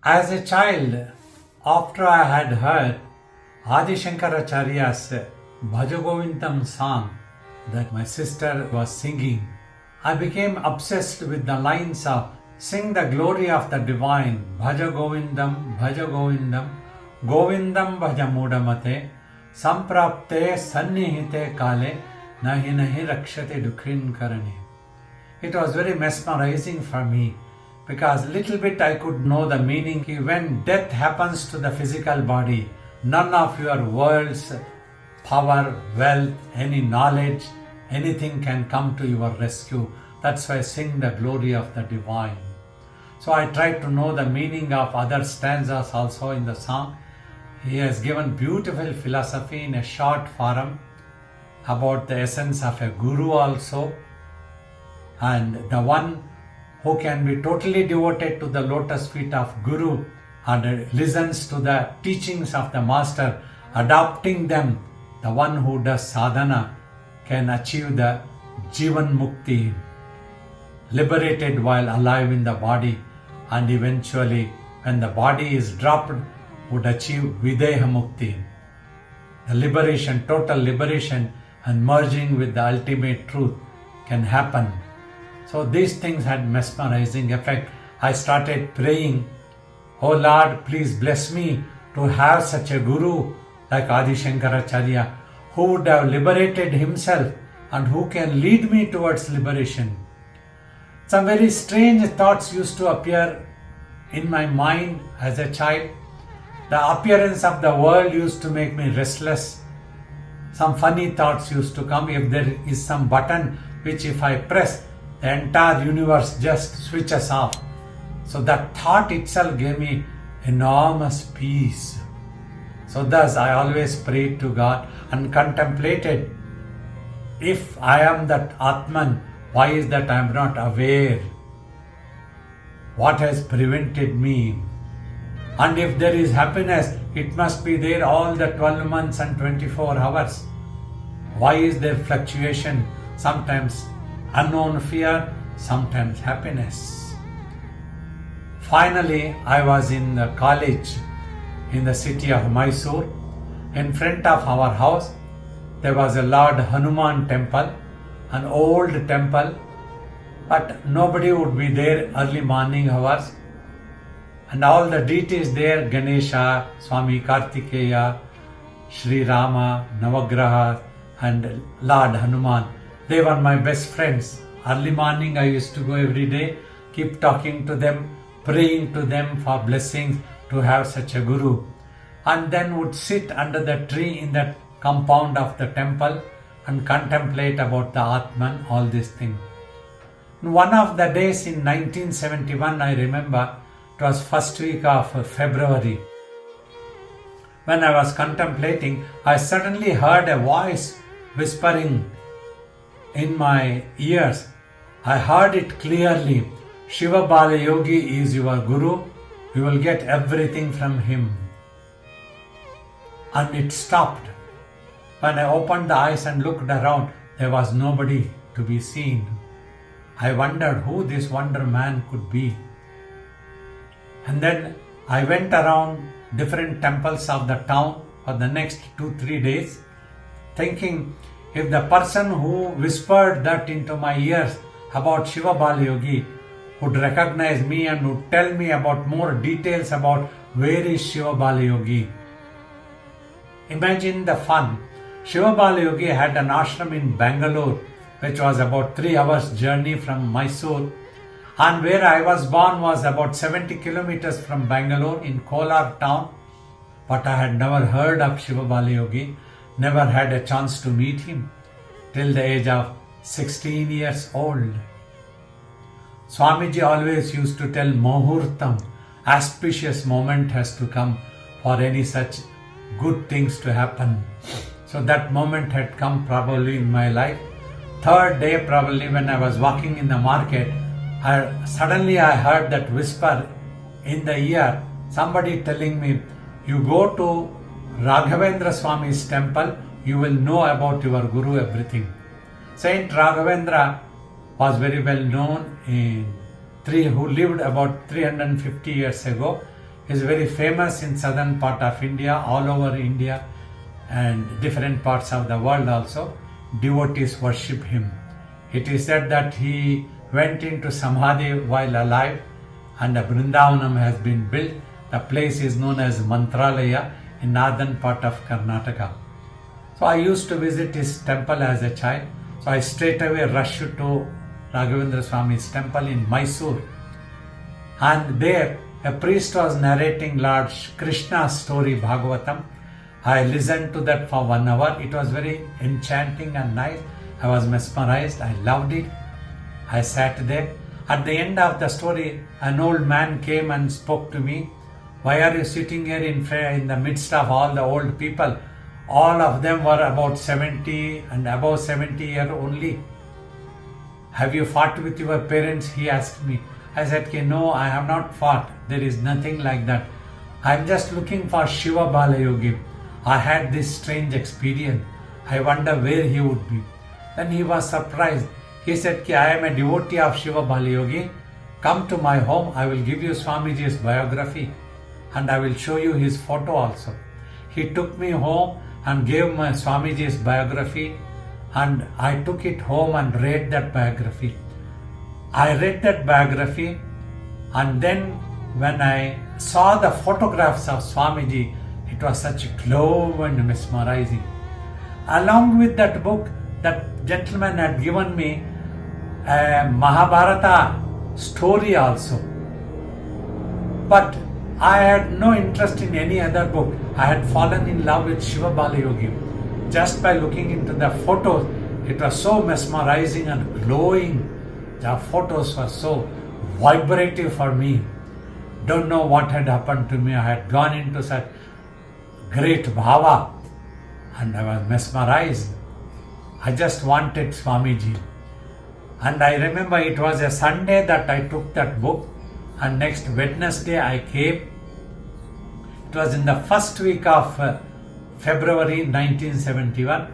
As a child, after I had heard Adi Shankaracharya's Bhajagovindam song that my sister was singing, I became obsessed with the lines of "Sing the glory of the divine, Bhajagovindam, Bhajagovindam, Govindam Bhajamudamate, Samprapte Sannihite Kale, Nahi Nahi Rakshate Dukhin Karani." It was very mesmerizing for me because little bit I could know the meaning. When death happens to the physical body, none of your world's power, wealth, any knowledge, anything can come to your rescue. That's why I sing the glory of the divine. So I tried to know the meaning of other stanzas also in the song. He has given beautiful philosophy in a short form about the essence of a guru also, and the one who can be totally devoted to the lotus feet of Guru and listens to the teachings of the Master, adopting them. The one who does sadhana can achieve the Jivan Mukti, liberated while alive in the body, and eventually when the body is dropped would achieve Videha Mukti, the liberation, total liberation, and merging with the ultimate truth can happen. So these things had mesmerizing effect. I started praying, "Oh Lord, please bless me to have such a guru like Adi Shankaracharya, who would have liberated himself and who can lead me towards liberation." Some very strange thoughts used to appear in my mind as a child. The appearance of the world used to make me restless. Some funny thoughts used to come. If there is some button which if I press, the entire universe just switches off. So that thought itself gave me enormous peace. So thus I always prayed to God and contemplated, if I am that Atman, why is that I am not aware? What has prevented me? And if there is happiness, it must be there all the 12 months and 24 hours. Why is there fluctuation? Sometimes unknown fear, sometimes happiness. Finally, I was in the college in the city of Mysore. In front of our house, there was a Lord Hanuman temple, an old temple, but nobody would be there early morning hours. And all the deities there, Ganesha, Swami Kartikeya, Shri Rama, Navagraha, and Lord Hanuman, they were my best friends. Early morning I used to go every day, keep talking to them, praying to them for blessings to have such a guru. And then would sit under the tree in that compound of the temple and contemplate about the Atman, all these things. One of the days in 1971, I remember, it was first week of February. When I was contemplating, I suddenly heard a voice whispering in my ears. I heard it clearly. "Shiva Balayogi is your guru. You will get everything from him." And it stopped. When I opened the eyes and looked around, there was nobody to be seen. I wondered who this wonder man could be. And then I went around different temples of the town for the next 2-3 days, thinking if the person who whispered that into my ears about Shiva Balayogi would recognize me and would tell me about more details about where is Shiva Balayogi. Imagine the fun. Shiva Balayogi had an ashram in Bangalore, which was about 3 hours journey from Mysore, and where I was born was about 70 kilometers from Bangalore in Kolar town. But I had never heard of Shiva Balayogi, never had a chance to meet him till the age of 16 years old. Swamiji always used to tell Muhurtam, auspicious moment has to come for any such good things to happen. So that moment had come probably in my life. Third day probably when I was walking in the market, suddenly I heard that whisper in the ear, somebody telling me, "You go to Raghavendra Swami's temple, you will know about your Guru everything." Saint Raghavendra was very well known who lived about 350 years ago. is very famous in southern part of India, all over India and different parts of the world also. Devotees worship him. It is said that he went into Samadhi while alive and a Vrindavanam has been built. The place is known as Mantralaya in northern part of Karnataka. So I used to visit his temple as a child. So I straight away rushed to Raghavendra Swami's temple in Mysore. And there a priest was narrating Lord Krishna's story Bhagavatam. I listened to that for 1 hour. It was very enchanting and nice. I was mesmerized. I loved it. I sat there. At the end of the story, an old man came and spoke to me. Why are you sitting here in the midst of all the old people? All of them were about 70 and above 70 years only. Have you fought with your parents? He asked me. I said, no, I have not fought. There is nothing like that. I am just looking for Shiva Balayogi. I had this strange experience. I wonder where he would be. Then he was surprised. He said, I am a devotee of Shiva Balayogi. Come to my home. I will give you Swamiji's biography and I will show you his photo also. He took me home and gave my Swamiji's biography, and I took it home and read that biography. I read that biography, and then when I saw the photographs of Swamiji, it was such a glow and mesmerizing. Along with that book, that gentleman had given me a Mahabharata story also. But I had no interest in any other book. I had fallen in love with Shiva Balayogi. Just by looking into the photos, it was so mesmerizing and glowing. The photos were so vibrative for me. Don't know what had happened to me. I had gone into such great bhava and I was mesmerized. I just wanted Swamiji. And I remember it was a Sunday that I took that book, and next Wednesday I came. It was in the first week of February 1971.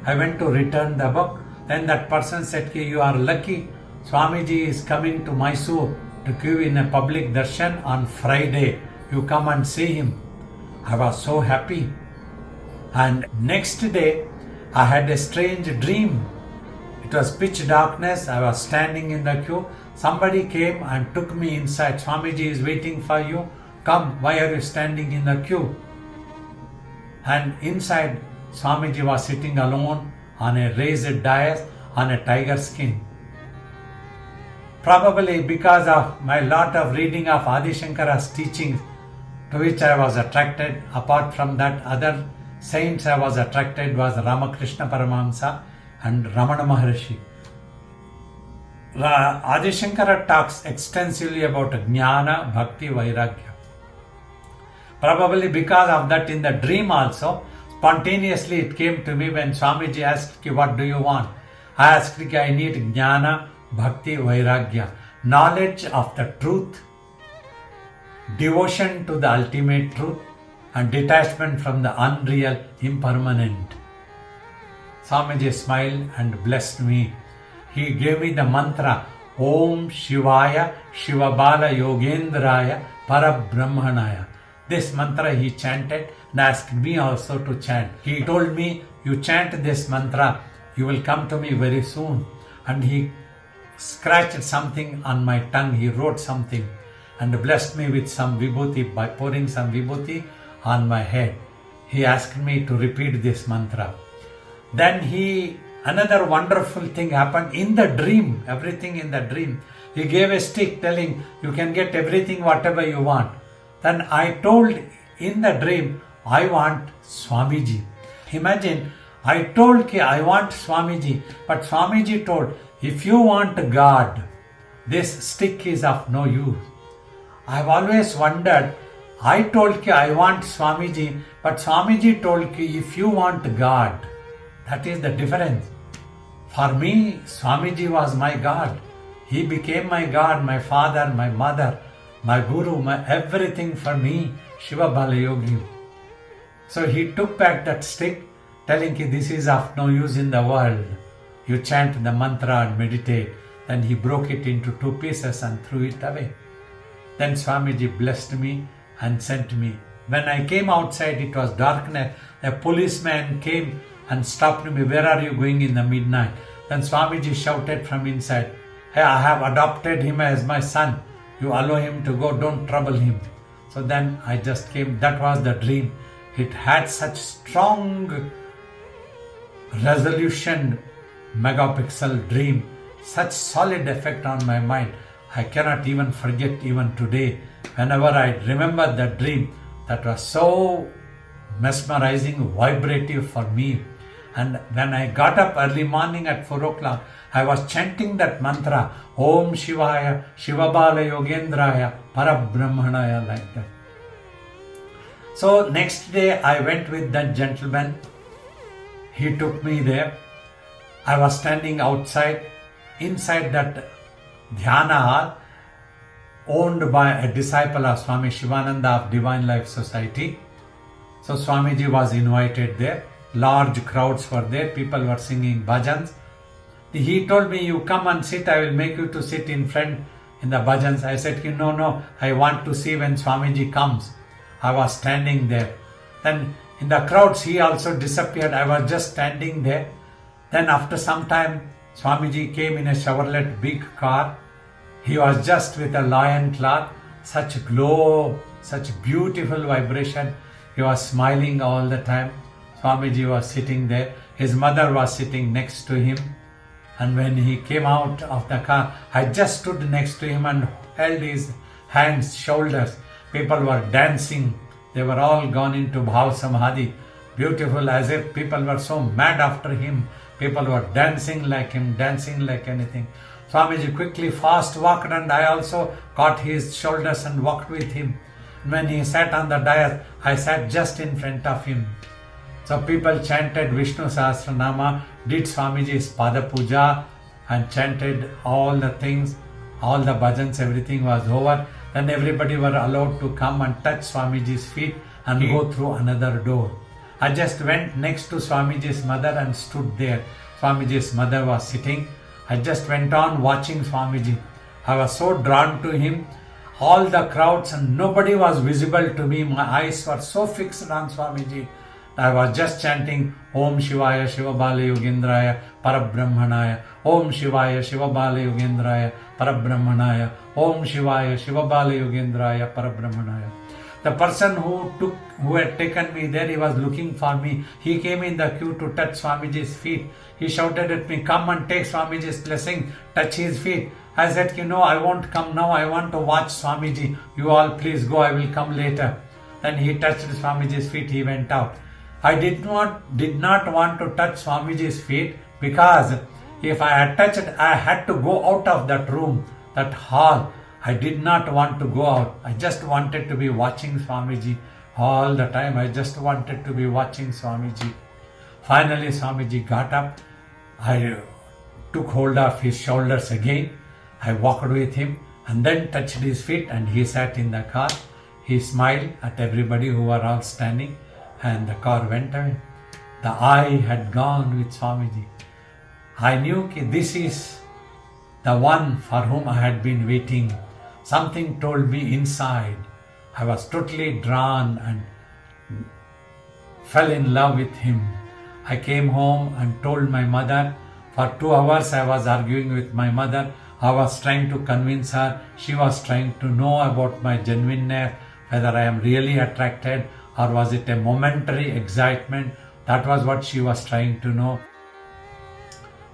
I went to return the book. Then that person said, you are lucky. Swamiji is coming to Mysore to give in a public darshan on Friday. You come and see him. I was so happy. And next day I had a strange dream. It was pitch darkness. I was standing in the queue. Somebody came and took me inside. Swamiji is waiting for you. Come, why are you standing in the queue? And inside, Swamiji was sitting alone on a raised dais on a tiger skin. Probably because of my lot of reading of Adi Shankara's teachings, to which I was attracted. Apart from that, other saints I was attracted was Ramakrishna Paramahamsa and Ramana Maharshi. Adi Shankara talks extensively about Jnana, Bhakti, Vairagya. Probably because of that, in the dream also, spontaneously it came to me when Swamiji asked, what do you want? I asked, I need Jnana, Bhakti, Vairagya. Knowledge of the truth, devotion to the ultimate truth, and detachment from the unreal, impermanent. Swamiji smiled and blessed me. He gave me the mantra, Om Shivaya Shivabala Yogendraya Parabrahmanaya. This mantra he chanted and asked me also to chant. He told me, you chant this mantra, you will come to me very soon. And he scratched something on my tongue, he wrote something and blessed me with some vibhuti by pouring some vibhuti on my head. He asked me to repeat this mantra. Then another wonderful thing happened in the dream, everything in the dream. He gave a stick telling, you can get everything whatever you want. Then I told in the dream, I want Swamiji. Imagine, I told I want Swamiji, but Swamiji told, if you want God, this stick is of no use. I've always wondered, I told I want Swamiji, but Swamiji told if you want God, that is the difference. For me, Swamiji was my God. He became my God, my father, my mother, my guru, my everything for me, Shiva Balayogi. So he took back that stick, telling this is of no use in the world. You chant the mantra and meditate. Then he broke it into 2 pieces and threw it away. Then Swamiji blessed me and sent me. When I came outside, it was darkness. A policeman came and stopped me. Where are you going in the midnight? Then Swamiji shouted from inside, hey, I have adopted him as my son. You allow him to go, don't trouble him. So then I just came. That was the dream. It had such strong resolution, megapixel dream, such solid effect on my mind. I cannot even forget even today. Whenever I remember that dream, that was so mesmerizing, vibrative for me. And when I got up early morning at 4 o'clock, I was chanting that mantra, Om Shivaya, Shiva Balayogendraya, Parabrahmanaya, like that. So next day I went with that gentleman. He took me there. I was standing outside, inside that dhyana hall, owned by a disciple of Swami Shivananda of Divine Life Society. So Swamiji was invited there. Large crowds were there. People were singing bhajans. He told me, you come and sit. I will make you to sit in front in the bhajans. I said, no, I want to see when Swamiji comes. I was standing there. Then in the crowds, he also disappeared. I was just standing there. Then after some time, Swamiji came in a Chevrolet big car. He was just with a lion cloth, such glow, such beautiful vibration. He was smiling all the time. Swamiji was sitting there. His mother was sitting next to him. And when he came out of the car, I just stood next to him and held his hands, shoulders. People were dancing. They were all gone into Bhav Samadhi. Beautiful, as if people were so mad after him. People were dancing like him, dancing like anything. Swamiji quickly fast walked, and I also caught his shoulders and walked with him. When he sat on the dais, I sat just in front of him. So people chanted Vishnu Sahasranama, did Swamiji's Pada Puja and chanted all the things, all the bhajans, everything was over. Then everybody were allowed to come and touch Swamiji's feet and go through another door. I just went next to Swamiji's mother and stood there. Swamiji's mother was sitting. I just went on watching Swamiji. I was so drawn to him. All the crowds and nobody was visible to me. My eyes were so fixed on Swamiji. I was just chanting Om Shivaya Shiva Balayogendraya Parabrahmanaya, Om Shivaya Shiva Balayogendraya Parabrahmanaya, Om Shivaya Shiva Balayogendraya Parabrahmanaya. The person who had taken me there, he was looking for me. He came in the queue to touch Swamiji's feet. He shouted at me, come and take Swamiji's blessing, touch his feet. I said, I won't come now. I want to watch Swamiji. You all please go. I will come later. Then he touched Swamiji's feet. He went out. I did not want to touch Swamiji's feet, because if I had touched it, I had to go out of that room, that hall. I did not want to go out. I just wanted to be watching Swamiji all the time. I just wanted to be watching Swamiji. Finally, Swamiji got up. I took hold of his shoulders again. I walked with him and then touched his feet, and he sat in the car. He smiled at everybody who were all standing, and the car went away. The eye had gone with Swamiji. I knew this is the one for whom I had been waiting. Something told me inside. I was totally drawn and fell in love with him. I came home and told my mother. For 2 hours I was arguing with my mother. I was trying to convince her. She was trying to know about my genuineness, whether I am really attracted or was it a momentary excitement. That was what she was trying to know.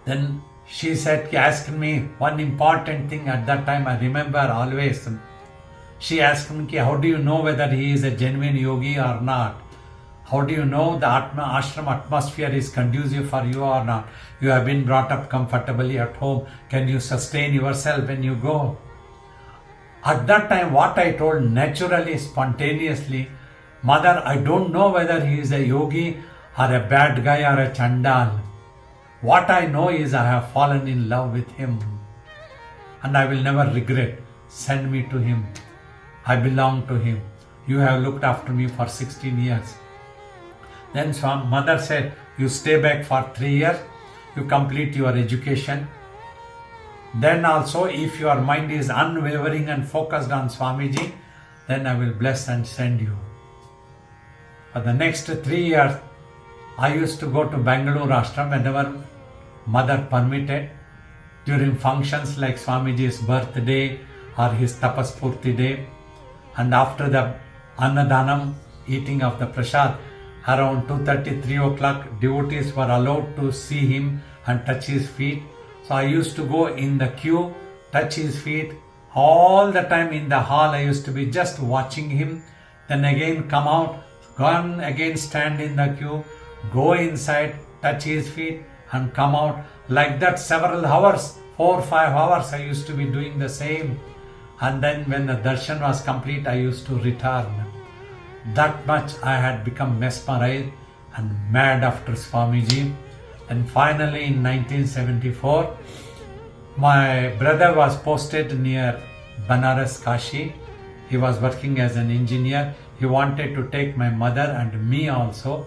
Then she asked me one important thing at that time. I remember always. She asked me, how do you know whether he is a genuine yogi or not? How do you know the ashram atmosphere is conducive for you or not? You have been brought up comfortably at home. Can you sustain yourself when you go? At that time, what I told naturally, spontaneously, Mother, I don't know whether he is a yogi or a bad guy or a chandal. What I know is I have fallen in love with him, and I will never regret. Send me to him. I belong to him. You have looked after me for 16 years. Then Mother said, you stay back for 3 years. You complete your education. Then also, if your mind is unwavering and focused on Swamiji, then I will bless and send you. For the next 3 years, I used to go to Bangalore Ashram whenever mother permitted, during functions like Swamiji's birthday or his Tapas Purti day, and after the Annadanam, eating of the prasad, around 2:30, 3 o'clock, devotees were allowed to see him and touch his feet. So I used to go in the queue, touch his feet. All the time in the hall I used to be just watching him, then again come out, go again stand in the queue, go inside, touch his feet and come out. Like that several hours, 4 or 5 hours I used to be doing the same. And then when the darshan was complete, I used to return. That much I had become mesmerized and mad after Swamiji. And finally in 1974, my brother was posted near Banaras, Kashi. He was working as an engineer. He wanted to take my mother and me also,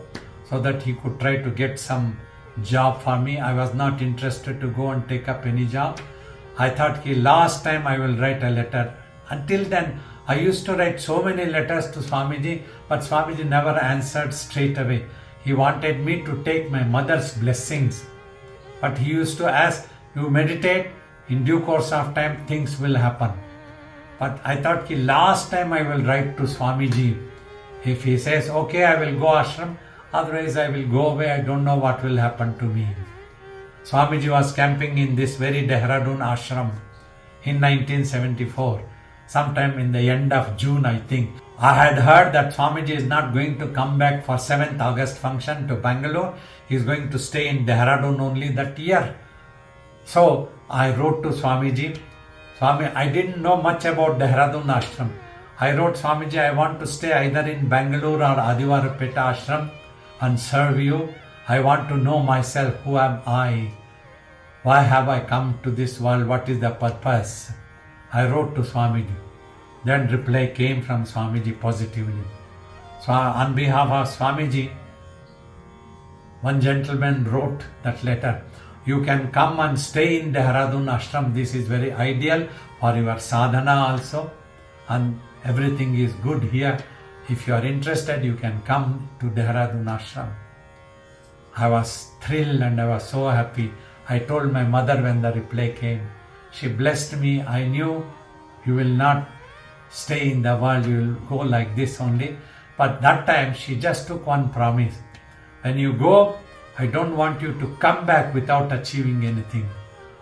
so that he could try to get some job for me. I was not interested to go and take up any job. I thought last time I will write a letter. Until then, I used to write so many letters to Swamiji, but Swamiji never answered straight away. He wanted me to take my mother's blessings. But he used to ask, you meditate, in due course of time things will happen. But I thought last time I will write to Swamiji. If he says, okay, I will go ashram, otherwise I will go away, I don't know what will happen to me. Swamiji was camping in this very Dehradun ashram in 1974, sometime in the end of June, I think. I had heard that Swamiji is not going to come back for 7th August function to Bangalore. He is going to stay in Dehradun only that year. So I wrote to Swamiji, Swami, I didn't know much about Dehradun ashram. I wrote, Swamiji, I want to stay either in Bangalore or Adivarapeta ashram and serve you. I want to know myself, who am I? Why have I come to this world? What is the purpose? I wrote to Swamiji. Then reply came from Swamiji positively. So on behalf of Swamiji, one gentleman wrote that letter. You can come and stay in Dehradun ashram. This is very ideal for your sadhana also. And everything is good here. If you are interested, you can come to Dehradun ashram. I was thrilled and I was so happy. I told my mother when the reply came. She blessed me. I knew you will not stay in the world, you will go like this only. But that time she just took one promise. When you go, I don't want you to come back without achieving anything.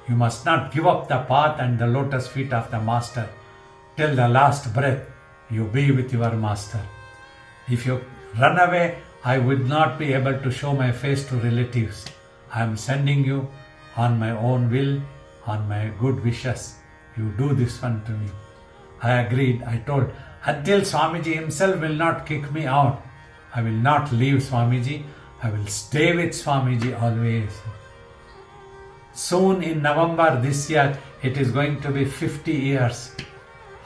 You must not give up the path and the lotus feet of the Master. Till the last breath, you be with your Master. If you run away, I would not be able to show my face to relatives. I am sending you on my own will, on my good wishes. You do this one to me. I agreed. I told, until Swamiji himself will not kick me out, I will not leave Swamiji. I will stay with Swamiji always. Soon in November this year, it is going to be 50 years.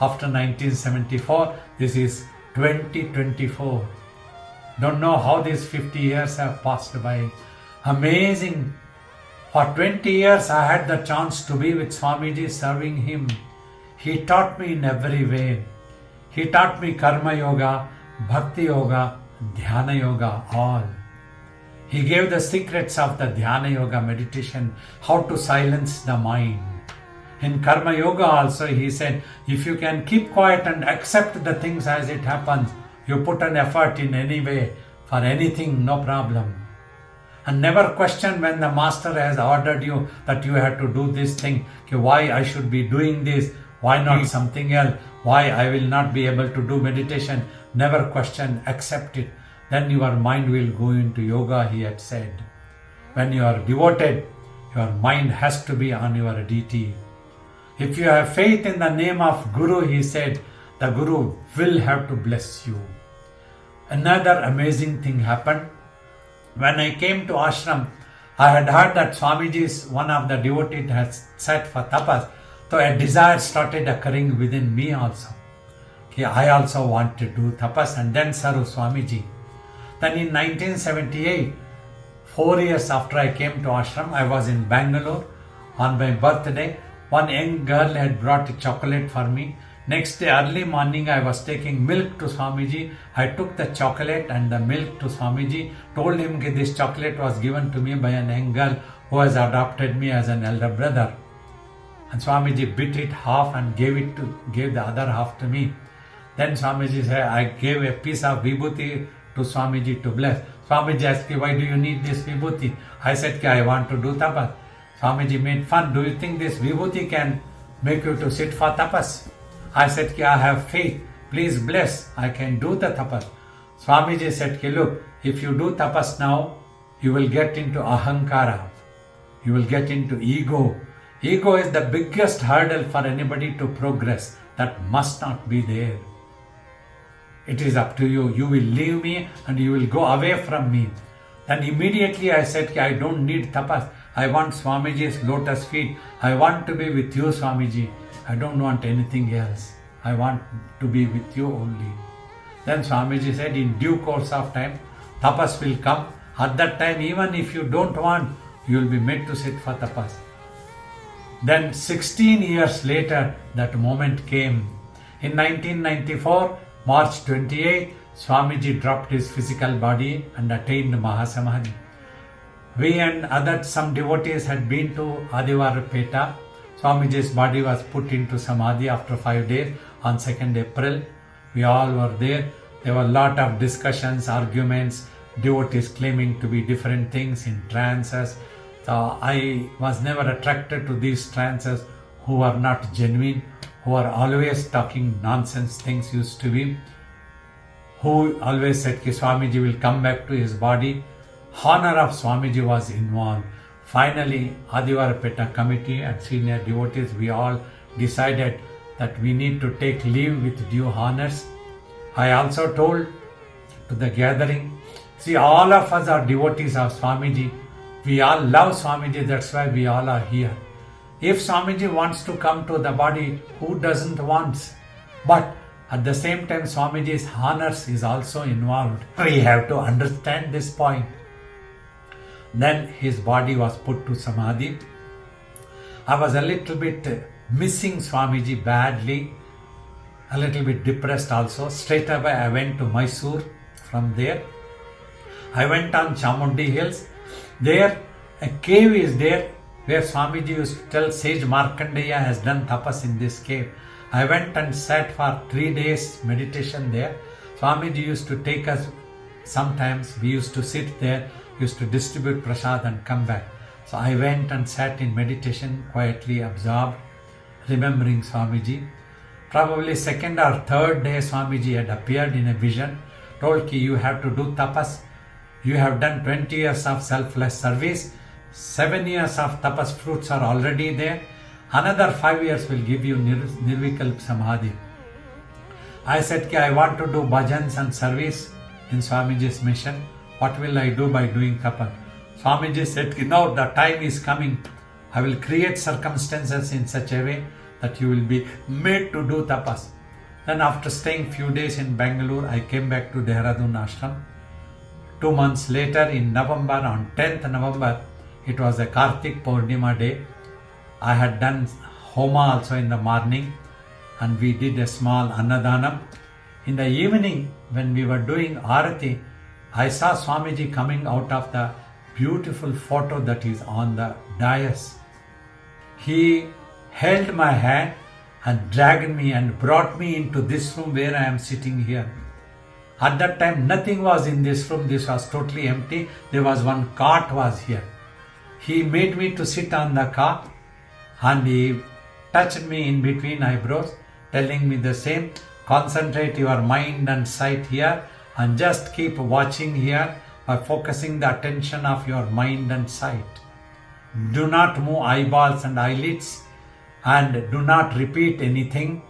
After 1974, this is 2024. Don't know how these 50 years have passed by. Amazing. For 20 years I had the chance to be with Swamiji, serving him. He taught me in every way. He taught me Karma Yoga, Bhakti Yoga, Dhyana Yoga, all. He gave the secrets of the Dhyana Yoga meditation, how to silence the mind. In Karma Yoga also he said, if you can keep quiet and accept the things as it happens, you put an effort in any way, for anything, no problem. And never question when the Master has ordered you that you have to do this thing. Okay, why I should be doing this? Why not something else? Why I will not be able to do meditation? Never question, accept it. Then your mind will go into yoga, he had said. When you are devoted, your mind has to be on your deity. If you have faith in the name of Guru, he said, the Guru will have to bless you. Another amazing thing happened. When I came to ashram, I had heard that Swamiji's one of the devotees has sat for tapas. So a desire started occurring within me also. Okay, I also want to do tapas and then serve Swamiji. Then in 1978, 4 years after I came to ashram, I was in Bangalore on my birthday. One young girl had brought a chocolate for me. Next day, early morning, I was taking milk to Swamiji. I took the chocolate and the milk to Swamiji, told him that this chocolate was given to me by an young girl who has adopted me as an elder brother. And Swamiji bit it half and gave the other half to me. Then Swamiji said, I gave a piece of vibhuti to Swamiji to bless. Swamiji asked me, why do you need this vibhuti? I said, I want to do tapas. Swamiji made fun. Do you think this vibhuti can make you to sit for tapas? I said, I have faith. Please bless. I can do the tapas. Swamiji said, look, if you do tapas now, you will get into ahankara. You will get into ego. Ego is the biggest hurdle for anybody to progress. That must not be there. It is up to you. You will leave me and you will go away from me. Then immediately I said, I don't need tapas. I want Swamiji's lotus feet. I want to be with you, Swamiji. I don't want anything else. I want to be with you only. Then Swamiji said, in due course of time, tapas will come. At that time, even if you don't want, you will be made to sit for tapas. Then 16 years later, that moment came. In 1994, March 28, Swamiji dropped his physical body and attained Mahasamadhi. We and some devotees had been to Adivarapeta. Swamiji's body was put into Samadhi after 5 days on 2nd April. We all were there. There were a lot of discussions, arguments, devotees claiming to be different things in trances. So I was never attracted to these trances who are not genuine, who are always talking nonsense things used to be, who always said that Swamiji will come back to his body. Honor of Swamiji was involved. Finally, Adivarapeta committee and senior devotees, we all decided that we need to take leave with due honors. I also told to the gathering, see, all of us are devotees of Swamiji. We all love Swamiji, that's why we all are here. If Swamiji wants to come to the body, who doesn't want? But at the same time, Swamiji's honors is also involved. We have to understand this point. Then his body was put to Samadhi. I was a little bit missing Swamiji badly, a little bit depressed also. Straight away I went to Mysore. From there, I went on Chamundi Hills. There, a cave is there where Swamiji used to tell Sage Markandeya has done tapas in this cave. I went and sat for 3 days meditation there. Swamiji used to take us, sometimes we used to sit there, used to distribute prasad and come back. So I went and sat in meditation, quietly absorbed, remembering Swamiji. Probably 2nd or 3rd day Swamiji had appeared in a vision, told ki you have to do tapas. You have done 20 years of selfless service. 7 years of tapas fruits are already there. Another 5 years will give you Nirvikalp Samadhi. I said, I want to do bhajans and service in Swamiji's mission. What will I do by doing tapas? Swamiji said, now the time is coming. I will create circumstances in such a way that you will be made to do tapas. Then after staying few days in Bangalore, I came back to Dehradun Ashram. 2 months later, in November, on 10th November, it was a Kartik Purnima day. I had done Homa also in the morning and we did a small Annadanam. In the evening, when we were doing Arati, I saw Swamiji coming out of the beautiful photo that is on the dais. He held my hand and dragged me and brought me into this room where I am sitting here. At that time, nothing was in this room. This was totally empty. There was one cot was here. He made me to sit on the cot and he touched me in between eyebrows, telling me the same, concentrate your mind and sight here and just keep watching here by focusing the attention of your mind and sight. Do not move eyeballs and eyelids and do not repeat anything.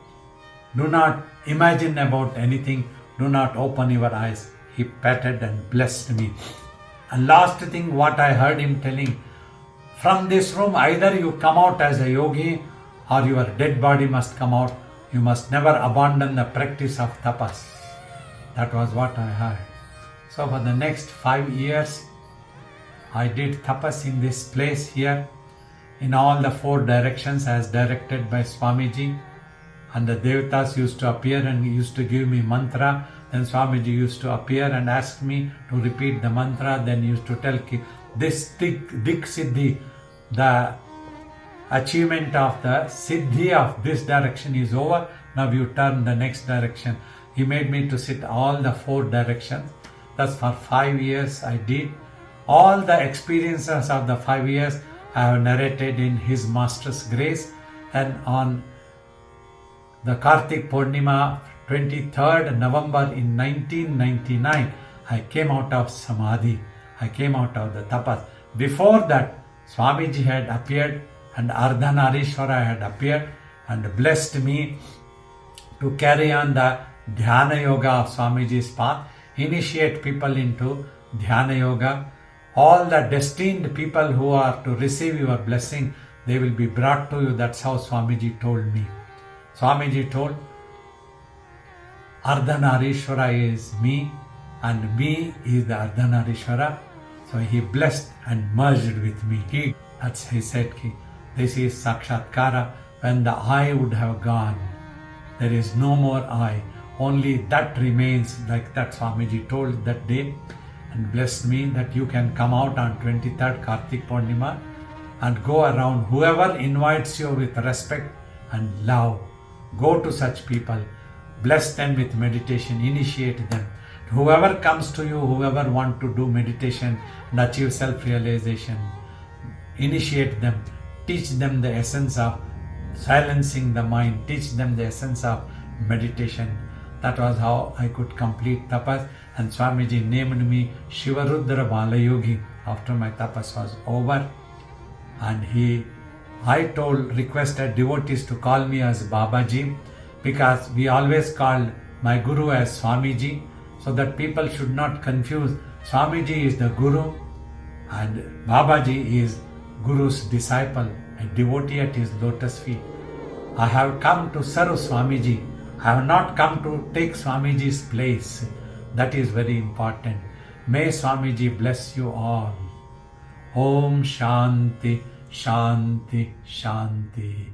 Do not imagine about anything. Do not open your eyes. He patted and blessed me. And last thing what I heard him telling, from this room either you come out as a yogi or your dead body must come out. You must never abandon the practice of tapas. That was what I heard. So for the next 5 years, I did tapas in this place here, in all the 4 directions as directed by Swamiji. and the Devatas used to appear and used to give me mantra. Then Swamiji used to appear and ask me to repeat the mantra. Then he used to tell this Dik Siddhi, the achievement of the Siddhi of this direction is over. Now you turn the next direction. He made me to sit all the 4 directions. Thus for 5 years I did. All the experiences of the 5 years I have narrated in His Master's grace. And on the Kartik Purnima, 23rd November in 1999, I came out of Samadhi. I came out of the Tapas. Before that, Swamiji had appeared and Ardhanarishwara had appeared and blessed me to carry on the Dhyana Yoga of Swamiji's path, initiate people into Dhyana Yoga. All the destined people who are to receive your blessing, they will be brought to you. That's how Swamiji told me. Swamiji told, Ardhanarishwara is me and me is the Ardhanarishwara. So he blessed and merged with me. He said, this is Sakshatkara. When the I would have gone, there is no more I. Only that remains, like that Swamiji told that day and blessed me that you can come out on 23rd Kartik Purnima and go around. Whoever invites you with respect and love, go to such people, bless them with meditation, initiate them. Whoever comes to you, whoever want to do meditation and achieve self-realization, initiate them, teach them the essence of silencing the mind, teach them the essence of meditation. That was how I could complete tapas, and Swamiji named me Shiva Rudra Balayogi after my tapas was over. And requested devotees to call me as Babaji, because we always called my Guru as Swamiji, so that people should not confuse. Swamiji is the Guru and Babaji is Guru's disciple, a devotee at his lotus feet. I have come to serve Swamiji. I have not come to take Swamiji's place. That is very important. May Swamiji bless you all. Om Shanti, Shanti, Shanti.